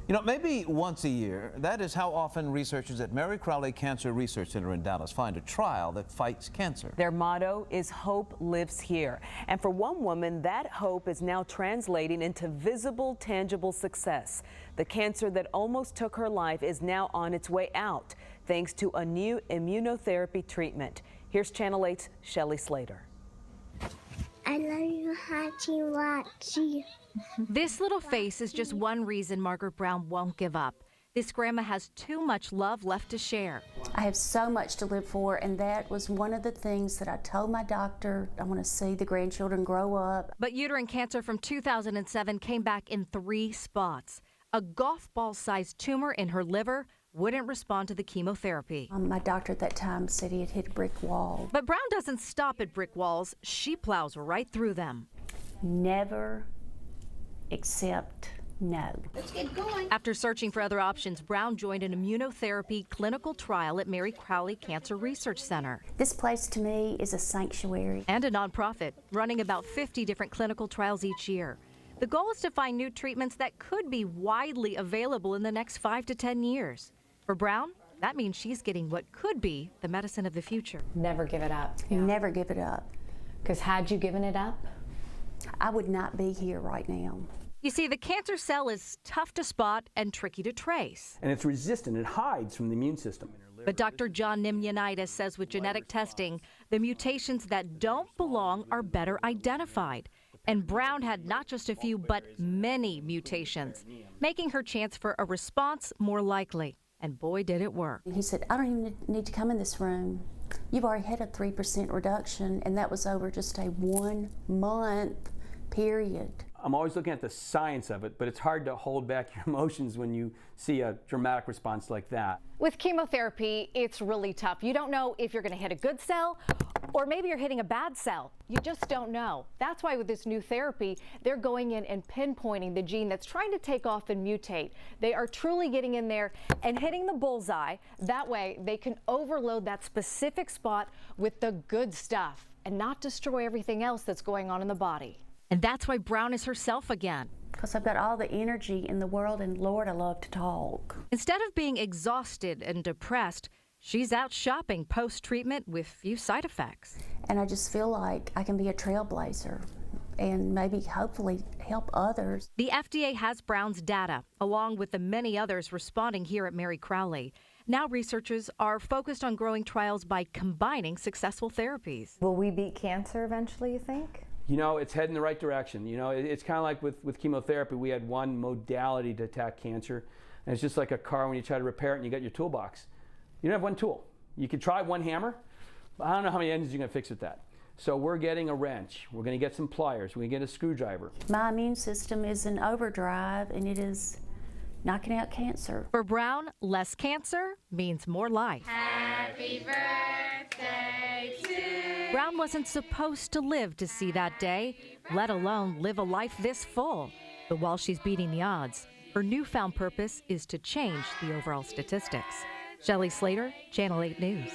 You know, maybe once a year, that is how often researchers at Mary Crowley Cancer Research Center in Dallas find a trial that fights cancer. Their motto is "Hope lives here." And for one woman, that hope is now translating into visible, tangible success. The cancer that almost took her life is now on its way out, thanks to a new immunotherapy treatment. Here's Channel 8's Shelley Slater. I love you, Hachi Wachi. This little face is just one reason Margaret Brown won't give up. This grandma has too much love left to share. I have so much to live for, and that was one of the things that I told my doctor. I want to see the grandchildren grow up. But uterine cancer from 2007 came back in 3 spots. A golf ball-sized tumor in her liver wouldn't respond to the chemotherapy. My doctor at that time said he had hit a brick wall. But Brown doesn't stop at brick walls. She plows right through them. Never accept no. Let's get going. After searching for other options, Brown joined an immunotherapy clinical trial at Mary Crowley Cancer Research Center. This place to me is a sanctuary. And a nonprofit, running about 50 different clinical trials each year. The goal is to find new treatments that could be widely available in the next 5 to 10 years. For Brown, that means she's getting what could be the medicine of the future. Never give it up. Never give it up. Because had you given it up, I would not be here right now. You see, the cancer cell is tough to spot and tricky to trace. And it's resistant. It hides from the immune system. But Dr. John Nimyanitis says with genetic testing, the mutations that don't belong are better identified. And Brown had not just a few, but many mutations, making her chance for a response more likely. And boy, did it work. He said, I don't even need to come in this room. You've already had a 3% reduction, and that was over just a 1-month period. I'm always looking at the science of it, but it's hard to hold back your emotions when you see a dramatic response like that. with chemotherapy, it's really tough. You don't know if you're going to hit a good cell or maybe you're hitting a bad cell. You just don't know. That's why with this new therapy, they're going in and pinpointing the gene that's trying to take off and mutate. They are truly getting in there and hitting the bullseye. That way they can overload that specific spot with the good stuff and not destroy everything else that's going on in the body. And that's why Brown is herself again. Because I've got all the energy in the world, and Lord, I love to talk. Instead of being exhausted and depressed, she's out shopping post-treatment with few side effects. And I just feel like I can be a trailblazer and maybe hopefully help others. The FDA has Brown's data, along with the many others responding here at Mary Crowley. Now researchers are focused on growing trials by combining successful therapies. Will we beat cancer eventually, you think? You know, it's heading the right direction. You know, it's kind of like with chemotherapy. We had one modality to attack cancer. And it's just like a car when you try to repair it and you got your toolbox. You don't have one tool. You could try one hammer, but I don't know how many engines you're going to fix with that. So we're getting a wrench. We're going to get some pliers. We're going to get a screwdriver. My immune system is in overdrive, and it is knocking out cancer. For Brown, less cancer means more life. Happy birthday to you. Brown wasn't supposed to live to see that day, let alone live a life this full. But while she's beating the odds, her newfound purpose is to change the overall statistics. Shelley Slater, Channel 8 News.